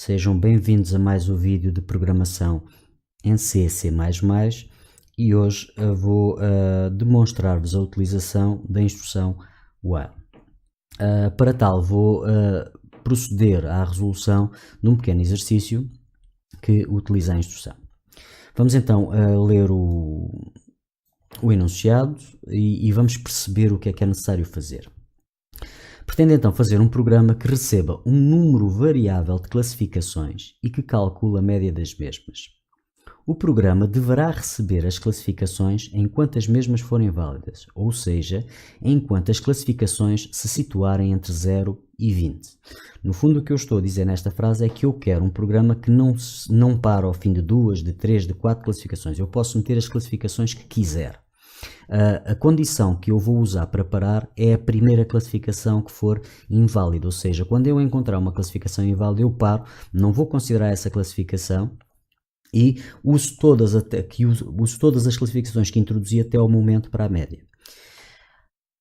Sejam bem-vindos a mais um vídeo de programação em C, C++, e hoje vou demonstrar-vos a utilização da instrução while. Para tal vou proceder à resolução de um pequeno exercício que utiliza a instrução. Vamos então ler o enunciado e vamos perceber o que é necessário fazer. Pretende então fazer um programa que receba um número variável de classificações e que calcule a média das mesmas. O programa deverá receber as classificações enquanto as mesmas forem válidas, ou seja, enquanto as classificações se situarem entre 0 e 20. No fundo, o que eu estou a dizer nesta frase é que eu quero um programa que não para ao fim de 2, de 3, de 4 classificações. Eu posso meter as classificações que quiser. A condição que eu vou usar para parar é a primeira classificação que for inválida, ou seja, quando eu encontrar uma classificação inválida eu paro, não vou considerar essa classificação e uso todas as classificações que introduzi até ao momento para a média.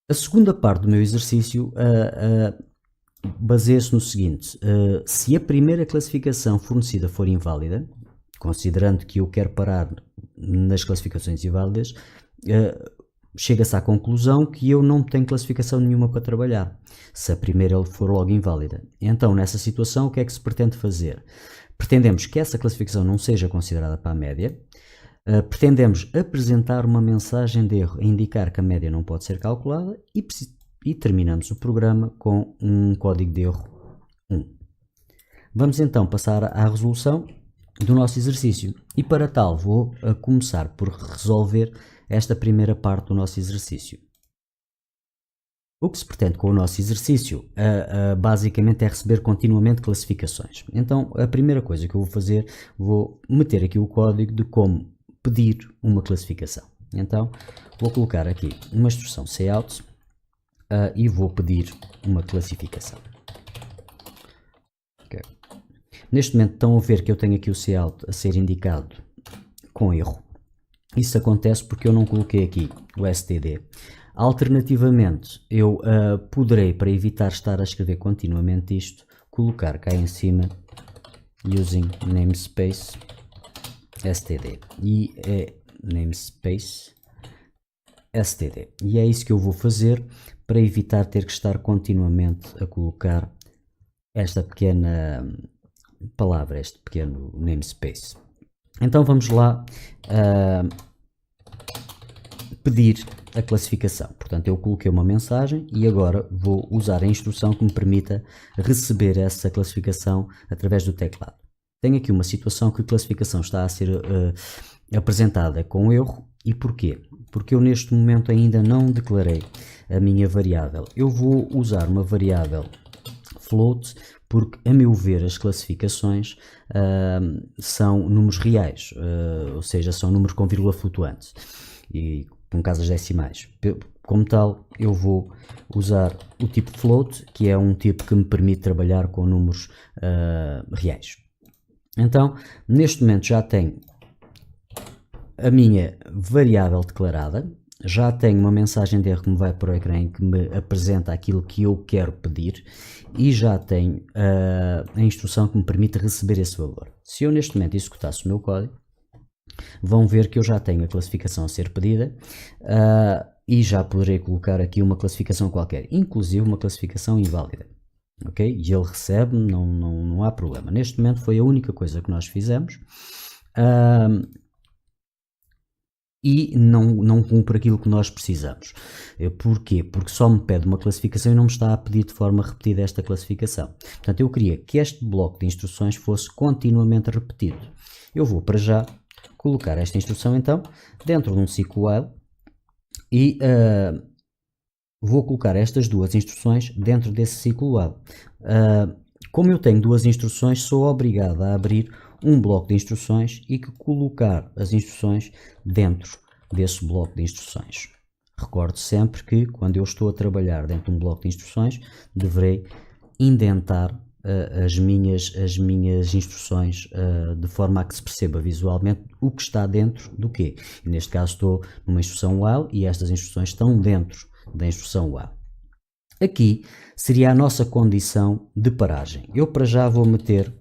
A segunda parte do meu exercício baseia-se no seguinte: se a primeira classificação fornecida for inválida, considerando que eu quero parar nas classificações inválidas, chega-se à conclusão que eu não tenho classificação nenhuma para trabalhar, se a primeira for logo inválida. Então, nessa situação, o que é que se pretende fazer? Pretendemos que essa classificação não seja considerada para a média, pretendemos apresentar uma mensagem de erro a indicar que a média não pode ser calculada e terminamos o programa com um código de erro 1. Vamos então passar à resolução do nosso exercício e para tal vou começar por resolver esta primeira parte do nosso exercício. O que se pretende com o nosso exercício basicamente é receber continuamente classificações. Então a primeira coisa que eu vou fazer, vou meter aqui o código de como pedir uma classificação. Então vou colocar aqui uma instrução cout e vou pedir uma classificação. Okay. Neste momento estão a ver que eu tenho aqui o cout a ser indicado com erro. Isso acontece porque eu não coloquei aqui o std. Alternativamente, eu poderei, para evitar estar a escrever continuamente isto, colocar cá em cima using namespace std. E é namespace std. E é isso que eu vou fazer para evitar ter que estar continuamente a colocar esta pequena palavra, este pequeno namespace. Então vamos lá pedir a classificação. Portanto, eu coloquei uma mensagem e agora vou usar a instrução que me permita receber essa classificação através do teclado. Tenho aqui uma situação que a classificação está a ser apresentada com erro. E porquê? Porque eu neste momento ainda não declarei a minha variável. Eu vou usar uma variável float porque, a meu ver, as classificações são números reais, ou seja, são números com vírgula flutuante e com casas decimais. Como tal, eu vou usar o tipo float, que é um tipo que me permite trabalhar com números reais. Então, neste momento já tenho a minha variável declarada, já tenho uma mensagem de erro que me vai para o ecrã que me apresenta aquilo que eu quero pedir e já tenho a instrução que me permite receber esse valor. Se eu neste momento executasse o meu código, vão ver que eu já tenho a classificação a ser pedida e já poderei colocar aqui uma classificação qualquer, inclusive uma classificação inválida. Okay? E ele recebe, não há problema. Neste momento foi a única coisa que nós fizemos. E não cumpre aquilo que nós precisamos. Porquê? Porque só me pede uma classificação e não me está a pedir de forma repetida esta classificação. Portanto, eu queria que este bloco de instruções fosse continuamente repetido. Eu vou para já colocar esta instrução então dentro de um ciclo while e vou colocar estas duas instruções dentro desse ciclo while. Como eu tenho duas instruções, sou obrigado a abrir um bloco de instruções e que colocar as instruções dentro desse bloco de instruções. Recordo sempre que quando eu estou a trabalhar dentro de um bloco de instruções, deverei indentar as minhas instruções de forma a que se perceba visualmente o que está dentro do quê. E neste caso estou numa instrução while e estas instruções estão dentro da instrução while. Aqui seria a nossa condição de paragem. Eu para já vou meter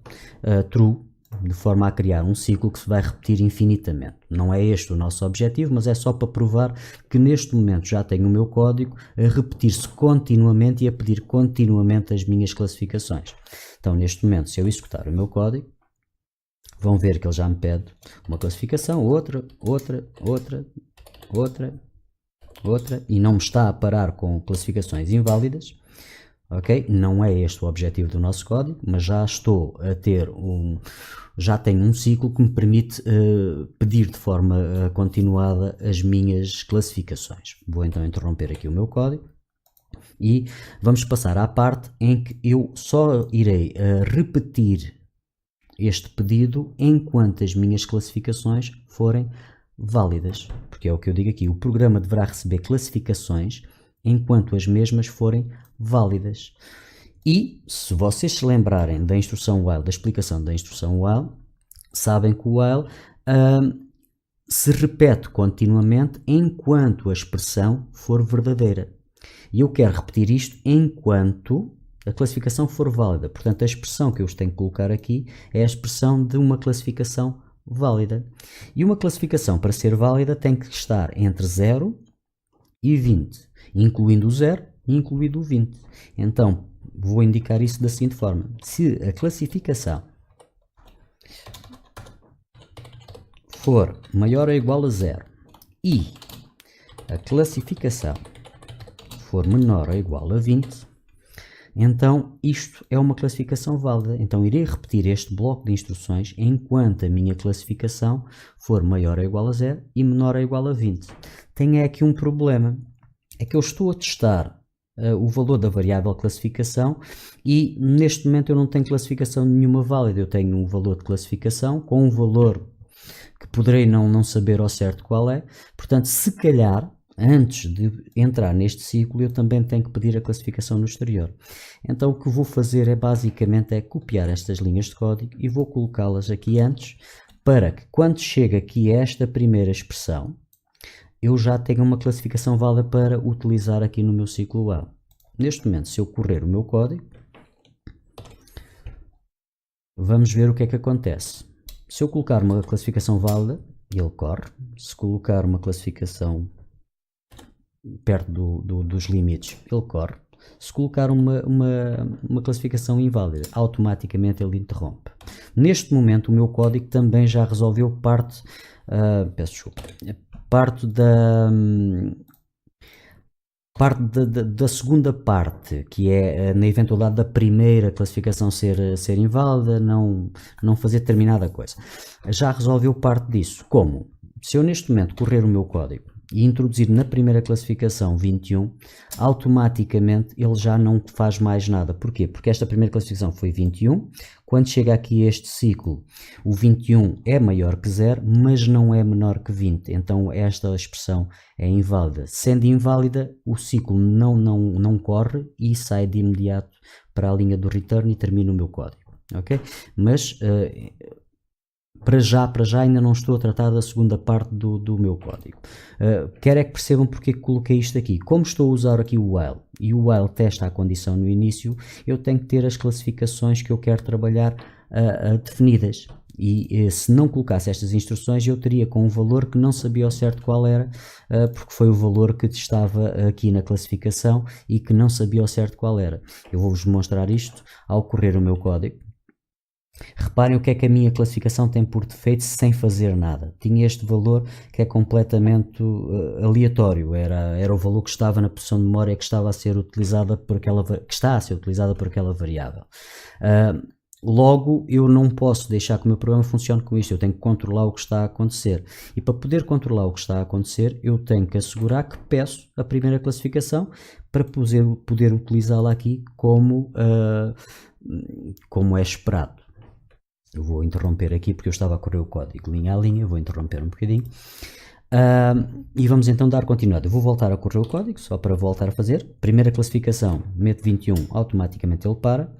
true, de forma a criar um ciclo que se vai repetir infinitamente. Não é este o nosso objetivo, mas é só para provar que neste momento já tenho o meu código a repetir-se continuamente e a pedir continuamente as minhas classificações. Então neste momento, se eu executar o meu código, vão ver que ele já me pede uma classificação, outra, e não me está a parar com classificações inválidas. Ok? Não é este o objetivo do nosso código, mas já estou a ter já tenho um ciclo que me permite pedir de forma continuada as minhas classificações. Vou então interromper aqui o meu código e vamos passar à parte em que eu só irei repetir este pedido enquanto as minhas classificações forem válidas, porque é o que eu digo aqui, o programa deverá receber classificações enquanto as mesmas forem válidas. E se vocês se lembrarem da instrução while, da explicação da instrução while, sabem que o while se repete continuamente enquanto a expressão for verdadeira. E eu quero repetir isto enquanto a classificação for válida. Portanto, a expressão que eu tenho que colocar aqui é a expressão de uma classificação válida. E uma classificação, para ser válida, tem que estar entre 0 e 20, incluindo o 0 e incluído o 20. Então, vou indicar isso da seguinte forma. Se a classificação for maior ou igual a 0 e a classificação for menor ou igual a 20, então isto é uma classificação válida. Então irei repetir este bloco de instruções enquanto a minha classificação for maior ou igual a 0 e menor ou igual a 20. Tem aqui um problema, é que eu estou a testar o valor da variável classificação e neste momento eu não tenho classificação nenhuma válida. Eu tenho um valor de classificação com um valor que poderei não saber ao certo qual é. Portanto, se calhar, antes de entrar neste ciclo, eu também tenho que pedir a classificação no exterior. Então o que vou fazer é basicamente copiar estas linhas de código e vou colocá-las aqui antes, para que quando chega aqui esta primeira expressão, eu já tenho uma classificação válida para utilizar aqui no meu ciclo while. Neste momento, se eu correr o meu código, vamos ver o que é que acontece. Se eu colocar uma classificação válida, ele corre. Se colocar uma classificação perto dos limites, ele corre. Se colocar uma classificação inválida, automaticamente ele interrompe. Neste momento, o meu código também já resolveu parte, peço desculpa, parte da segunda parte, que é na eventualidade da primeira classificação ser inválida, não fazer determinada coisa. Já resolveu parte disso. Como? Se eu neste momento correr o meu código e introduzir na primeira classificação 21, automaticamente ele já não faz mais nada. Porquê? Porque esta primeira classificação foi 21, quando chega aqui este ciclo, o 21 é maior que 0, mas não é menor que 20, então esta expressão é inválida. Sendo inválida, o ciclo não corre e sai de imediato para a linha do return e termina o meu código. Okay? Mas para já ainda não estou a tratar da segunda parte do meu código. Quero é que percebam porque que coloquei isto aqui. Como estou a usar aqui o while e o while testa a condição no início, eu tenho que ter as classificações que eu quero trabalhar definidas. E se não colocasse estas instruções, eu teria com um valor que não sabia ao certo qual era, porque foi o valor que estava aqui na classificação e que não sabia ao certo qual era. Eu vou-vos mostrar isto ao correr o meu código. Reparem o que é que a minha classificação tem por defeito sem fazer nada. Tinha este valor que é completamente aleatório, era o valor que estava na posição de memória que estava a ser utilizada por aquela variável. Logo, eu não posso deixar que o meu programa funcione com isto, eu tenho que controlar o que está a acontecer. E para poder controlar o que está a acontecer, eu tenho que assegurar que peço a primeira classificação para poder utilizá-la aqui como é esperado. Eu vou interromper aqui porque eu estava a correr o código linha a linha, vou interromper um bocadinho. E vamos então dar continuidade. Eu vou voltar a correr o código, só para voltar a fazer. Primeira classificação, meto 21, automaticamente ele para.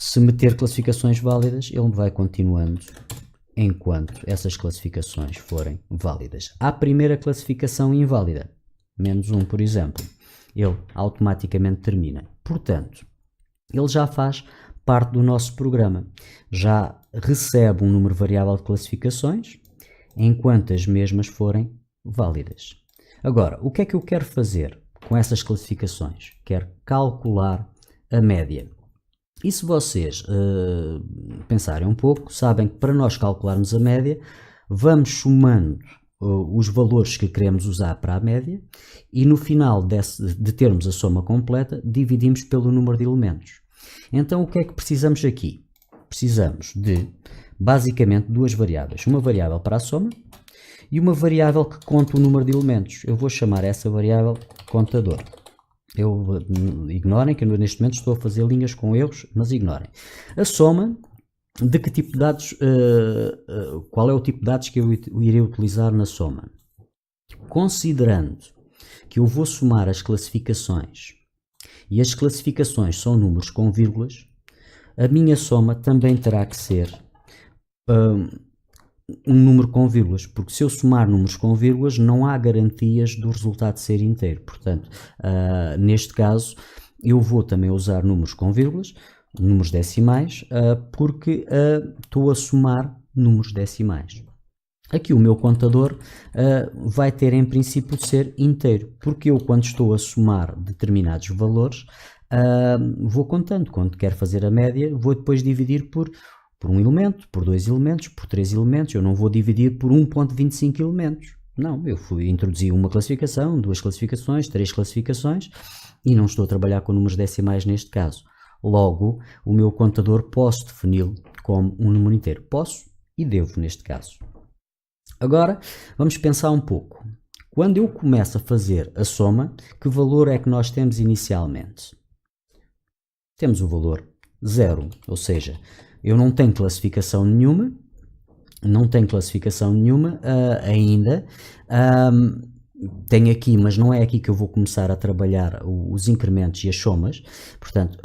Se meter classificações válidas, ele vai continuando enquanto essas classificações forem válidas. A primeira classificação inválida, -1, por exemplo. ele automaticamente termina. Portanto, ele já faz parte do nosso programa, já recebe um número variável de classificações, enquanto as mesmas forem válidas. Agora, o que é que eu quero fazer com essas classificações? Quero calcular a média. E se vocês pensarem um pouco, sabem que para nós calcularmos a média, vamos somando os valores que queremos usar para a média e no final de termos a soma completa, dividimos pelo número de elementos. Então, o que é que precisamos aqui? Precisamos de, basicamente, duas variáveis. Uma variável para a soma e uma variável que conta o número de elementos. Eu vou chamar essa variável contador. Ignorem que eu neste momento estou a fazer linhas com erros, mas ignorem. A soma, de que tipo de dados, qual é o tipo de dados que eu irei utilizar na soma? Considerando que eu vou somar as classificações e as classificações são números com vírgulas, a minha soma também terá que ser um número com vírgulas, porque se eu somar números com vírgulas não há garantias do resultado ser inteiro. Portanto, neste caso, eu vou também usar números com vírgulas, números decimais, porque estou a somar números decimais. Aqui o meu contador vai ter em princípio de ser inteiro, porque eu quando estou a somar determinados valores, vou contando. Quando quero fazer a média, vou depois dividir por um elemento, por dois elementos, por três elementos. Eu não vou dividir por 1.25 elementos. Não, eu introduzi uma classificação, duas classificações, três classificações e não estou a trabalhar com números decimais neste caso. Logo, o meu contador posso defini-lo como um número inteiro. Posso e devo neste caso. Agora, vamos pensar um pouco. Quando eu começo a fazer a soma, que valor é que nós temos inicialmente? Temos o valor 0, ou seja, eu não tenho classificação nenhuma, ainda. Tenho aqui, mas não é aqui que eu vou começar a trabalhar os incrementos e as somas. Portanto,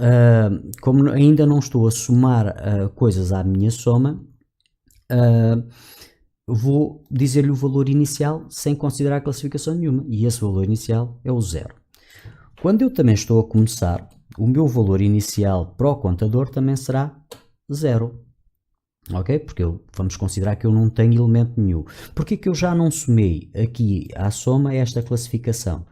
como ainda não estou a somar coisas à minha soma, vou dizer-lhe o valor inicial sem considerar classificação nenhuma. E esse valor inicial é o 0. Quando eu também estou a começar, o meu valor inicial para o contador também será 0. Ok? Porque vamos considerar que eu não tenho elemento nenhum. Porquê que eu já não somei aqui à soma esta classificação?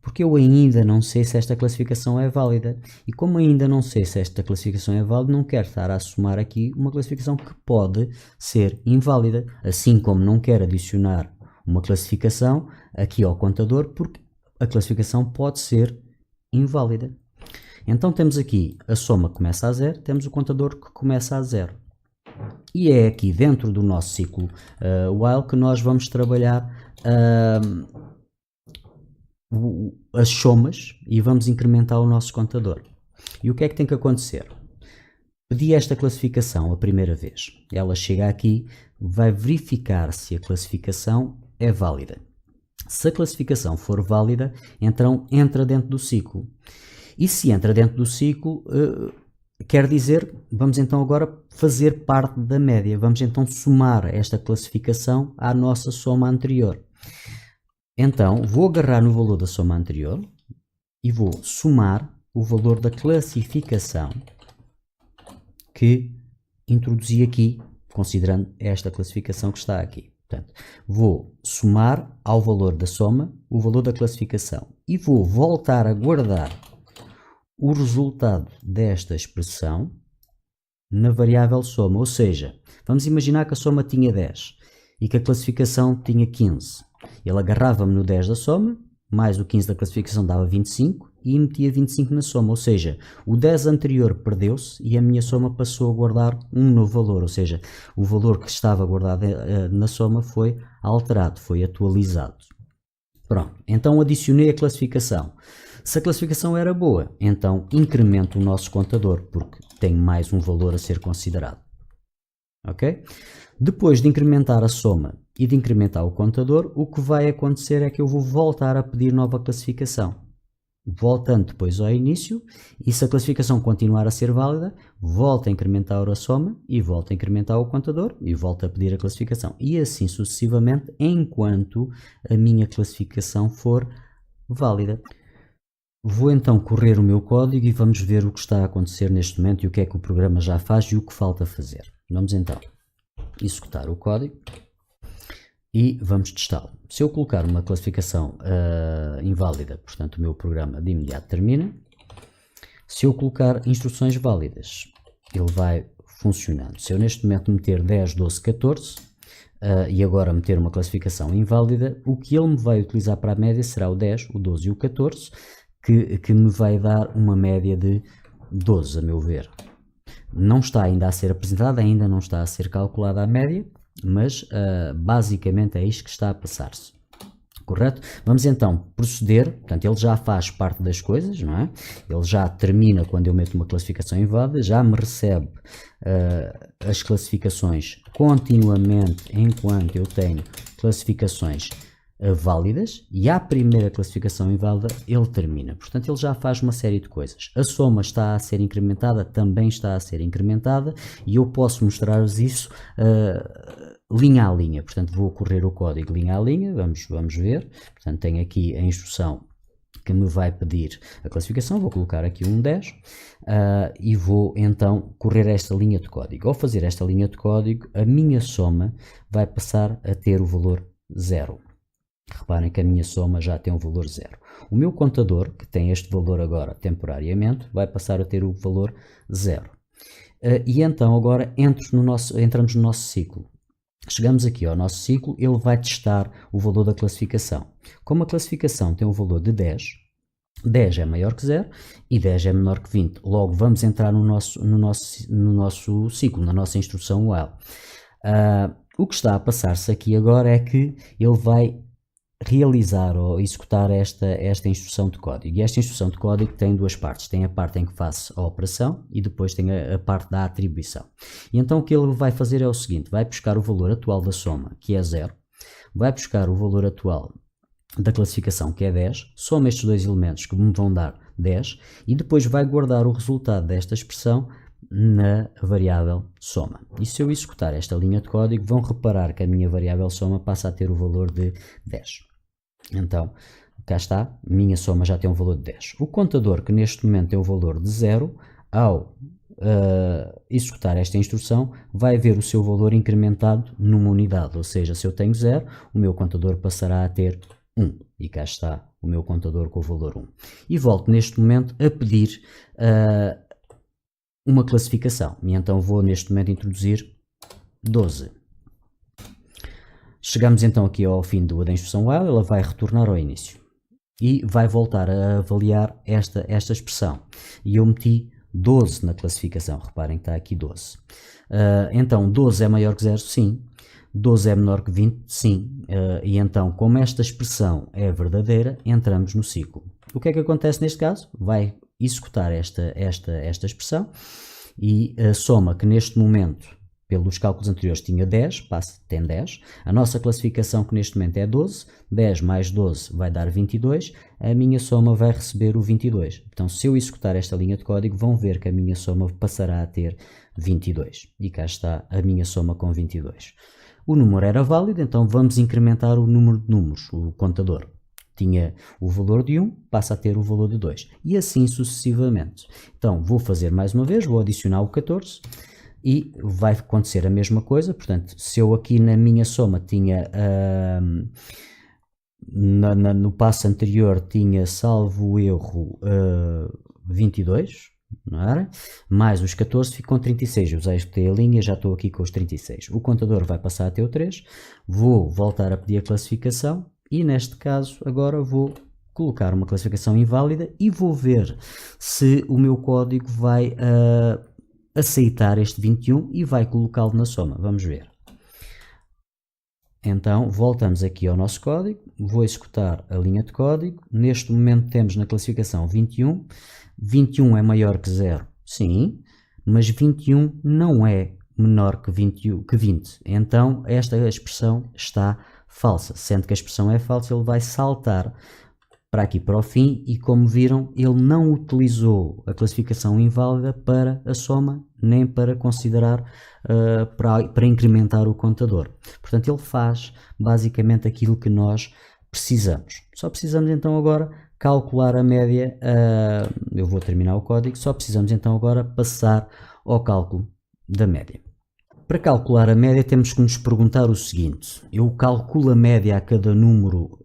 Porque eu ainda não sei se esta classificação é válida. E como ainda não sei se esta classificação é válida, não quero estar a somar aqui uma classificação que pode ser inválida. Assim como não quero adicionar uma classificação aqui ao contador, porque a classificação pode ser inválida. Então temos aqui a soma que começa a 0, temos o contador que começa a 0. E é aqui dentro do nosso ciclo while que nós vamos trabalhar as somas e vamos incrementar o nosso contador. E o que é que tem que acontecer? Pedi esta classificação a primeira vez. Ela chega aqui, vai verificar se a classificação é válida. Se a classificação for válida, então entra dentro do ciclo. E se entra dentro do ciclo, quer dizer, vamos então agora fazer parte da média. Vamos então somar esta classificação à nossa soma anterior. Então, vou agarrar no valor da soma anterior e vou somar o valor da classificação que introduzi aqui, considerando esta classificação que está aqui. Portanto, vou somar ao valor da soma o valor da classificação e vou voltar a guardar o resultado desta expressão na variável soma, ou seja, vamos imaginar que a soma tinha 10 e que a classificação tinha 15. Ele agarrava-me no 10 da soma, mais o 15 da classificação dava 25 e metia 25 na soma, ou seja, o 10 anterior perdeu-se e a minha soma passou a guardar um novo valor, ou seja, o valor que estava guardado na soma foi alterado, foi atualizado. Pronto, então adicionei a classificação. Se a classificação era boa, então incremento o nosso contador, porque tem mais um valor a ser considerado. Ok? Depois de incrementar a soma e de incrementar o contador, o que vai acontecer é que eu vou voltar a pedir nova classificação. Voltando depois ao início, e se a classificação continuar a ser válida, volto a incrementar a soma e volto a incrementar o contador e volto a pedir a classificação. E assim sucessivamente, enquanto a minha classificação for válida. Vou então correr o meu código e vamos ver o que está a acontecer neste momento e o que é que o programa já faz e o que falta fazer. Vamos então executar o código e vamos testá-lo. Se eu colocar uma classificação inválida, portanto o meu programa de imediato termina. Se eu colocar instruções válidas, ele vai funcionando. Se eu neste momento meter 10, 12, 14 e agora meter uma classificação inválida, o que ele me vai utilizar para a média será o 10, o 12 e o 14, que me vai dar uma média de 12, a meu ver. Não está ainda a ser apresentada, ainda não está a ser calculada a média, mas basicamente é isto que está a passar-se. Correto? Vamos então proceder, portanto ele já faz parte das coisas, não é? Ele já termina quando eu meto uma classificação inválida, já me recebe as classificações continuamente enquanto eu tenho classificações válidas, e à primeira classificação inválida ele termina. Portanto ele já faz uma série de coisas. A soma está a ser incrementada, também está a ser incrementada, e eu posso mostrar-vos isso linha a linha. Portanto vou correr o código linha a linha, vamos ver. Portanto tenho aqui a instrução que me vai pedir a classificação, vou colocar aqui um 10 e vou então correr esta linha de código. Ao fazer esta linha de código, a minha soma vai passar a ter o valor 0. Reparem que a minha soma já tem o valor 0. O meu contador, que tem este valor agora temporariamente, vai passar a ter o valor 0. E então agora entramos no nosso ciclo. Chegamos aqui ao nosso ciclo, ele vai testar o valor da classificação. Como a classificação tem um valor de 10, 10 é maior que 0 e 10 é menor que 20. Logo vamos entrar no nosso ciclo, na nossa instrução while. O que está a passar-se aqui agora é que ele vai realizar ou executar esta instrução de código. E esta instrução de código tem duas partes. Tem a parte em que faço a operação e depois tem a parte da atribuição. E então o que ele vai fazer é o seguinte: vai buscar o valor atual da soma, que é 0, vai buscar o valor atual da classificação, que é 10, soma estes dois elementos que me vão dar 10 e depois vai guardar o resultado desta expressão na variável soma. E se eu executar esta linha de código, vão reparar que a minha variável soma passa a ter o valor de 10. Então, cá está, minha soma já tem um valor de 10. O contador, que neste momento tem o valor de 0, ao executar esta instrução, vai ver o seu valor incrementado numa unidade. Ou seja, se eu tenho 0, o meu contador passará a ter 1. E cá está o meu contador com o valor 1. E volto neste momento a pedir uma classificação. E então vou neste momento introduzir 12. Chegamos então aqui ao fim da instrução while, ela vai retornar ao início. E vai voltar a avaliar esta expressão. E eu meti 12 na classificação, reparem que está aqui 12. Então 12 é maior que 0? Sim. 12 é menor que 20? Sim. E então, como esta expressão é verdadeira, entramos no ciclo. O que é que acontece neste caso? Vai executar esta expressão e a soma, que neste momento, pelos cálculos anteriores, tinha 10, tem 10. A nossa classificação, que neste momento é 12, 10 mais 12 vai dar 22, a minha soma vai receber o 22. Então, se eu executar esta linha de código, vão ver que a minha soma passará a ter 22. E cá está a minha soma com 22. O número era válido, então vamos incrementar o número de números, o contador. Tinha o valor de 1, passa a ter o valor de 2. E assim sucessivamente. Então, vou fazer mais uma vez, vou adicionar o 14 e vai acontecer a mesma coisa. Portanto, se eu aqui na minha soma tinha, no passo anterior tinha, salvo erro, 22, não era? Mais os 14 ficam 36, eu já executei a linha, já estou aqui com os 36. O contador vai passar a ter o 3, vou voltar a pedir a classificação e neste caso agora vou colocar uma classificação inválida e vou ver se o meu código vai aceitar este 21 e vai colocá-lo na soma. Vamos ver. Então voltamos aqui ao nosso código, vou executar a linha de código. Neste momento temos na classificação 21. 21 é maior que 0? Sim, mas 21 não é menor que 20. Então esta expressão está falsa. Sendo que a expressão é falsa, ele vai saltar para aqui para o fim e, como viram, ele não utilizou a classificação inválida para a soma, nem para considerar, para incrementar o contador. Portanto, ele faz basicamente aquilo que nós precisamos. Só precisamos então agora calcular a média, eu vou terminar o código, só precisamos então agora passar ao cálculo da média. Para calcular a média temos que nos perguntar o seguinte: eu calculo a média a cada número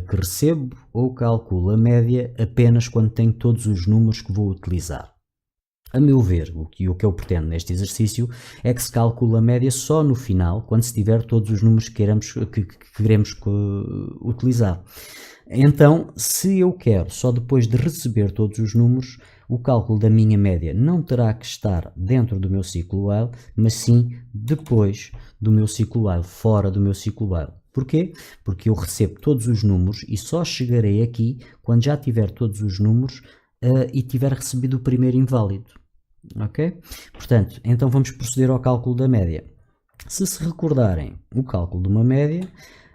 que recebo ou calculo a média apenas quando tenho todos os números que vou utilizar? A meu ver, o que eu pretendo neste exercício é que se calcule a média só no final, quando se tiver todos os números que queremos utilizar. Então, se eu quero só depois de receber todos os números, o cálculo da minha média não terá que estar dentro do meu ciclo while, mas sim depois do meu ciclo while, fora do meu ciclo while. Porquê? Porque eu recebo todos os números e só chegarei aqui quando já tiver todos os números e tiver recebido o primeiro inválido. Ok? Portanto, então vamos proceder ao cálculo da média. Se recordarem, o cálculo de uma média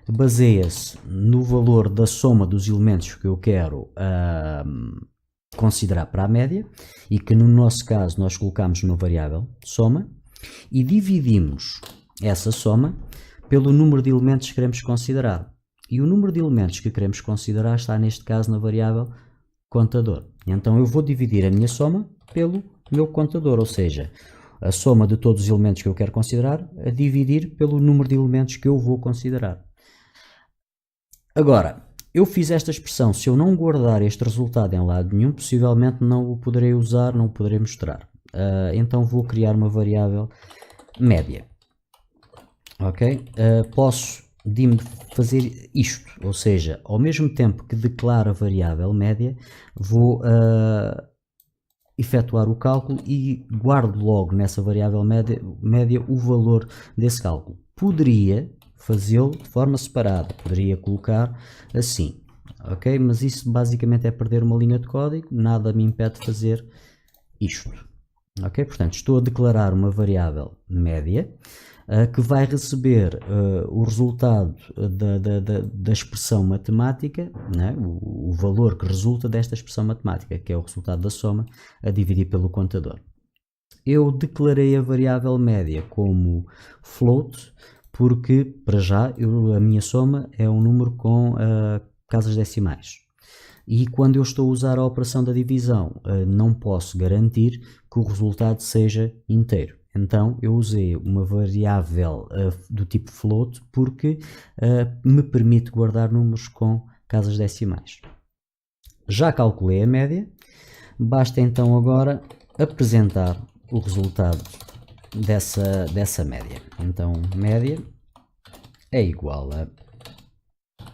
baseia-se no valor da soma dos elementos que eu quero considerar para a média e que no nosso caso nós colocamos numa variável soma e dividimos essa soma pelo número de elementos que queremos considerar. E o número de elementos que queremos considerar está neste caso na variável contador. Então eu vou dividir a minha soma pelo meu contador, ou seja, a soma de todos os elementos que eu quero considerar a dividir pelo número de elementos que eu vou considerar. Agora, eu fiz esta expressão, se eu não guardar este resultado em lado nenhum, possivelmente não o poderei usar, não o poderei mostrar. Então vou criar uma variável média. Ok? Posso fazer isto, ou seja, ao mesmo tempo que declaro a variável média, vou efetuar o cálculo e guardo logo nessa variável média o valor desse cálculo. Poderia fazê-lo de forma separada, poderia colocar assim, ok? Mas isso basicamente é perder uma linha de código, nada me impede de fazer isto, ok? Portanto, estou a declarar uma variável média que vai receber o resultado da expressão matemática, né? O valor que resulta desta expressão matemática, que é o resultado da soma, a dividir pelo contador. Eu declarei a variável média como float, porque, para já, a minha soma é um número com casas decimais. E quando eu estou a usar a operação da divisão, não posso garantir que o resultado seja inteiro. Então, eu usei uma variável do tipo float porque me permite guardar números com casas decimais. Já calculei a média, basta então agora apresentar o resultado dessa média. Então, média é igual a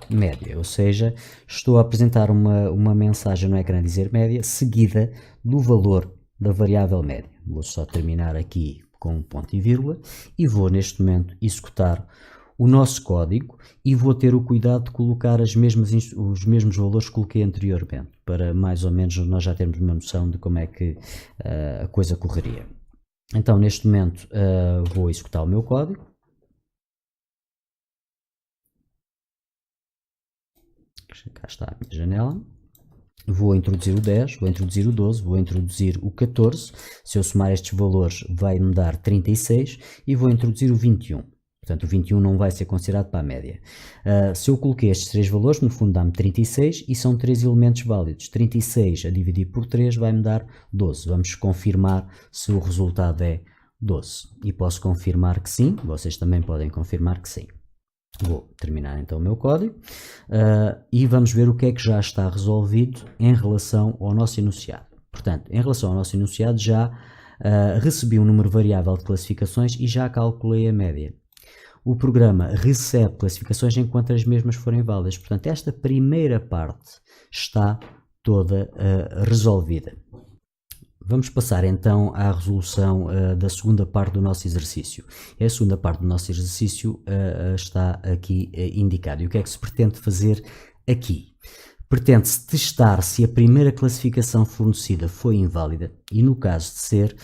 média, ou seja, estou a apresentar uma mensagem no ecrã a dizer média, seguida do valor da variável média. Vou só terminar aqui com um ponto e vírgula e vou neste momento executar o nosso código e vou ter o cuidado de colocar os mesmos valores que coloquei anteriormente, para mais ou menos nós já termos uma noção de como é que a coisa correria. Então, neste momento, vou executar o meu código. Cá está a minha janela. Vou introduzir o 10, vou introduzir o 12, vou introduzir o 14. Se eu somar estes valores, vai-me dar 36 e vou introduzir o 21. Portanto, o 21 não vai ser considerado para a média. Se eu coloquei estes três valores, no fundo dá-me 36 e são três elementos válidos. 36 a dividir por 3 vai-me dar 12. Vamos confirmar se o resultado é 12. E posso confirmar que sim, vocês também podem confirmar que sim. Vou terminar então o meu código e vamos ver o que é que já está resolvido em relação ao nosso enunciado. Portanto, em relação ao nosso enunciado já recebi um número variável de classificações e já calculei a média. O programa recebe classificações enquanto as mesmas forem válidas. Portanto, esta primeira parte está toda resolvida. Vamos passar então à resolução da segunda parte do nosso exercício. A segunda parte do nosso exercício está aqui indicada. E o que é que se pretende fazer aqui? Pretende-se testar se a primeira classificação fornecida foi inválida e, no caso de ser,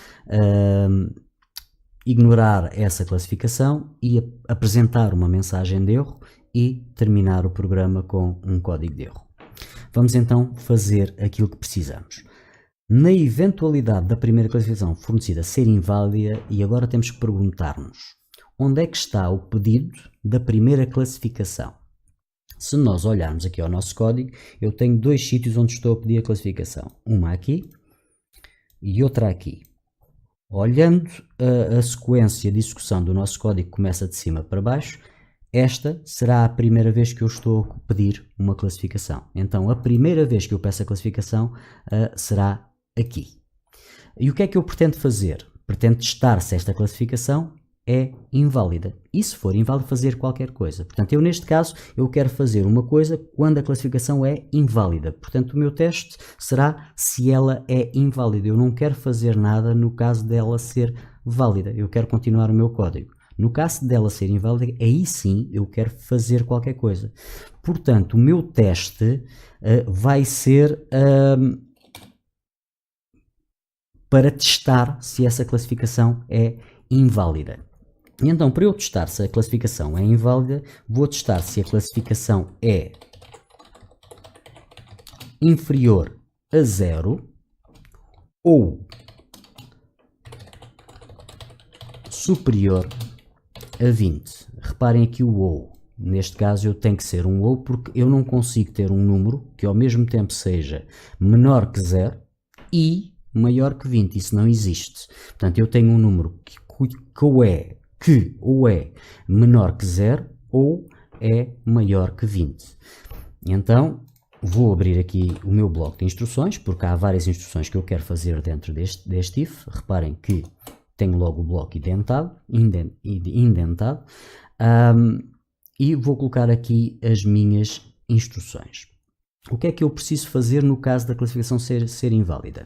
ignorar essa classificação e apresentar uma mensagem de erro e terminar o programa com um código de erro. Vamos então fazer aquilo que precisamos. Na eventualidade da primeira classificação fornecida ser inválida, e agora temos que perguntar-nos onde é que está o pedido da primeira classificação. Se nós olharmos aqui ao nosso código, eu tenho dois sítios onde estou a pedir a classificação. Uma aqui e outra aqui. Olhando a sequência de execução do nosso código que começa de cima para baixo, esta será a primeira vez que eu estou a pedir uma classificação. Então, a primeira vez que eu peço a classificação será aqui. E o que é que eu pretendo fazer? Pretendo testar se esta classificação é inválida. E se for inválida, fazer qualquer coisa. Portanto, eu neste caso, eu quero fazer uma coisa quando a classificação é inválida. Portanto, o meu teste será se ela é inválida. Eu não quero fazer nada no caso dela ser válida. Eu quero continuar o meu código. No caso dela ser inválida, aí sim eu quero fazer qualquer coisa. Portanto, o meu teste vai ser para testar se essa classificação é inválida. Então, para eu testar se a classificação é inválida, vou testar se a classificação é inferior a 0 ou superior a 20. Reparem aqui o ou. Neste caso eu tenho que ser um ou porque eu não consigo ter um número que ao mesmo tempo seja menor que 0 e maior que 20. Isso não existe. Portanto, eu tenho um número que ou é menor que 0 ou é maior que 20. Então, vou abrir aqui o meu bloco de instruções, porque há várias instruções que eu quero fazer dentro deste if. Reparem que tenho logo o bloco indentado e vou colocar aqui as minhas instruções. O que é que eu preciso fazer no caso da classificação ser inválida?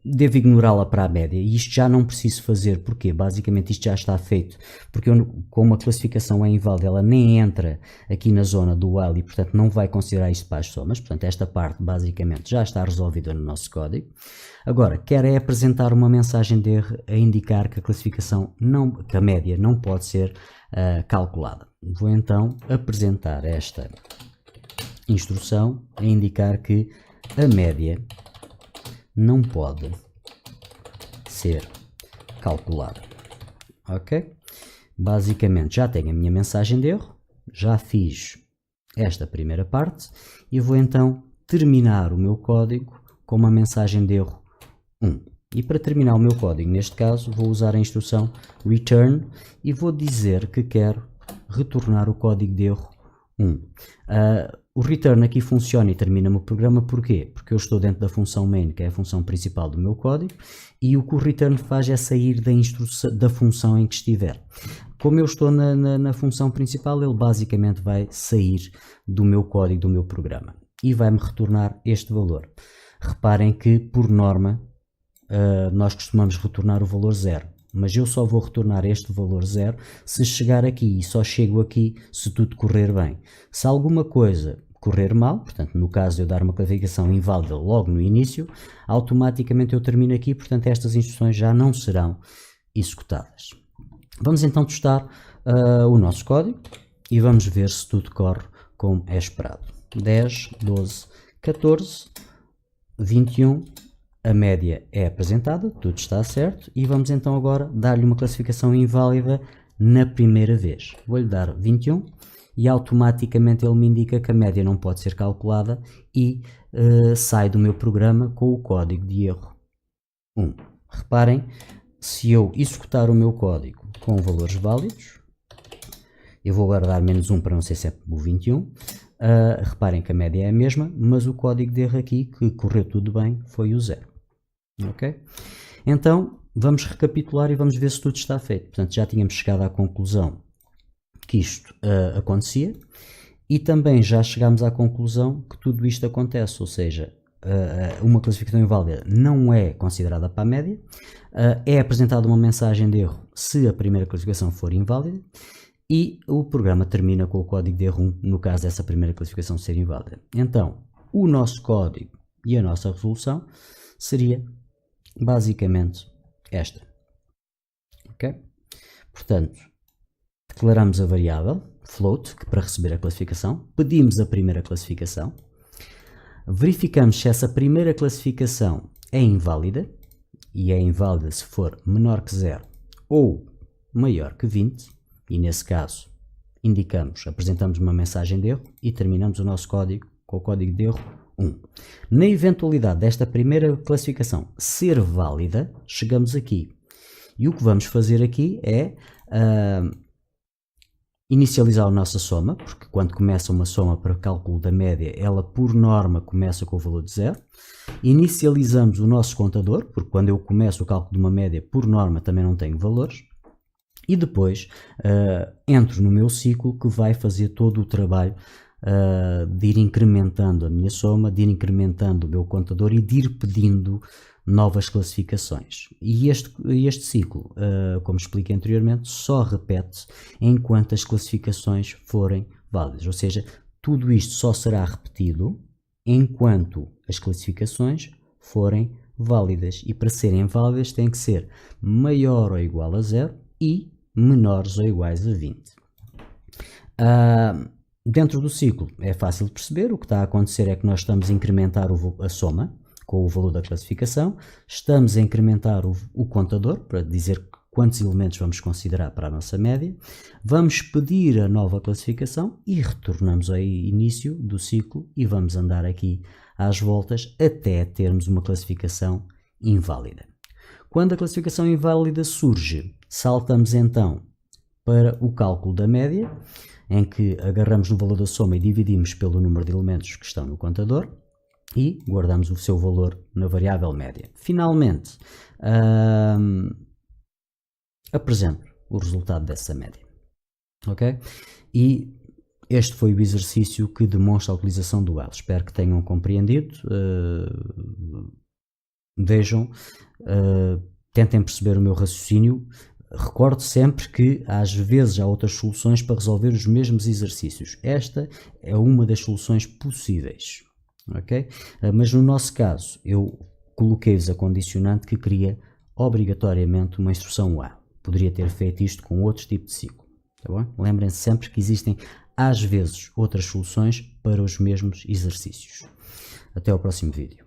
Devo ignorá-la para a média e isto já não preciso fazer, porque basicamente isto já está feito, porque como a classificação é inválida, ela nem entra aqui na zona do while e portanto não vai considerar isto para as somas, portanto esta parte basicamente já está resolvida no nosso código. Agora, quero é apresentar uma mensagem de erro a indicar que a classificação que a média não pode ser calculada. Vou então apresentar esta instrução a indicar que a média não pode ser calculada. Ok? Basicamente já tenho a minha mensagem de erro, já fiz esta primeira parte e vou então terminar o meu código com uma mensagem de erro 1. E para terminar o meu código, neste caso, vou usar a instrução return e vou dizer que quero retornar o código de erro 1. O return aqui funciona e termina-me o programa, porquê? Porque eu estou dentro da função main, que é a função principal do meu código, e o que o return faz é sair da função em que estiver. Como eu estou na função principal, ele basicamente vai sair do meu código, do meu programa, e vai-me retornar este valor. Reparem que, por norma, nós costumamos retornar o valor 0. Mas eu só vou retornar este valor 0 se chegar aqui, e só chego aqui se tudo correr bem. Se alguma coisa correr mal, portanto no caso de eu dar uma classificação inválida logo no início, automaticamente eu termino aqui, portanto estas instruções já não serão executadas. Vamos então testar o nosso código e vamos ver se tudo corre como é esperado. 10, 12, 14, 21... A média é apresentada, tudo está certo, e vamos então agora dar-lhe uma classificação inválida na primeira vez. Vou-lhe dar 21 e automaticamente ele me indica que a média não pode ser calculada e sai do meu programa com o código de erro 1. Reparem, se eu executar o meu código com valores válidos, eu vou agora dar -1 para não ser sempre o 21, reparem que a média é a mesma, mas o código de erro aqui, que correu tudo bem, foi o 0. Ok? Então, vamos recapitular e vamos ver se tudo está feito. Portanto, já tínhamos chegado à conclusão que isto acontecia e também já chegámos à conclusão que tudo isto acontece, ou seja, uma classificação inválida não é considerada para a média, é apresentada uma mensagem de erro se a primeira classificação for inválida e o programa termina com o código de erro 1 no caso dessa primeira classificação ser inválida. Então, o nosso código e a nossa resolução seria basicamente esta. Ok? Portanto, declaramos a variável float para receber a classificação, pedimos a primeira classificação, verificamos se essa primeira classificação é inválida, e é inválida se for menor que 0 ou maior que 20, e nesse caso indicamos, apresentamos uma mensagem de erro e terminamos o nosso código com o código de erro 1. Na eventualidade desta primeira classificação ser válida, chegamos aqui. E o que vamos fazer aqui é inicializar a nossa soma, porque quando começa uma soma para cálculo da média, ela por norma começa com o valor de 0. Inicializamos o nosso contador, porque quando eu começo o cálculo de uma média, por norma também não tenho valores. E depois entro no meu ciclo que vai fazer todo o trabalho de ir incrementando a minha soma, de ir incrementando o meu contador e de ir pedindo novas classificações. E este ciclo, como expliquei anteriormente, só repete enquanto as classificações forem válidas. Ou seja, tudo isto só será repetido enquanto as classificações forem válidas. E para serem válidas têm que ser maior ou igual a 0 e menores ou iguais a 20. Dentro do ciclo é fácil de perceber. O que está a acontecer é que nós estamos a incrementar a soma com o valor da classificação, estamos a incrementar o contador para dizer quantos elementos vamos considerar para a nossa média, vamos pedir a nova classificação e retornamos ao início do ciclo e vamos andar aqui às voltas até termos uma classificação inválida. Quando a classificação inválida surge, saltamos então para o cálculo da média, em que agarramos no valor da soma e dividimos pelo número de elementos que estão no contador e guardamos o seu valor na variável média. Finalmente, apresento o resultado dessa média. Ok? E este foi o exercício que demonstra a utilização do while. Espero que tenham compreendido. Vejam, tentem perceber o meu raciocínio. Recordo sempre que às vezes há outras soluções para resolver os mesmos exercícios. Esta é uma das soluções possíveis. Okay? Mas no nosso caso eu coloquei-vos a condicionante que queria obrigatoriamente uma instrução while. Poderia ter feito isto com outro tipo de ciclo. Tá bom? Lembrem-se sempre que existem às vezes outras soluções para os mesmos exercícios. Até ao próximo vídeo.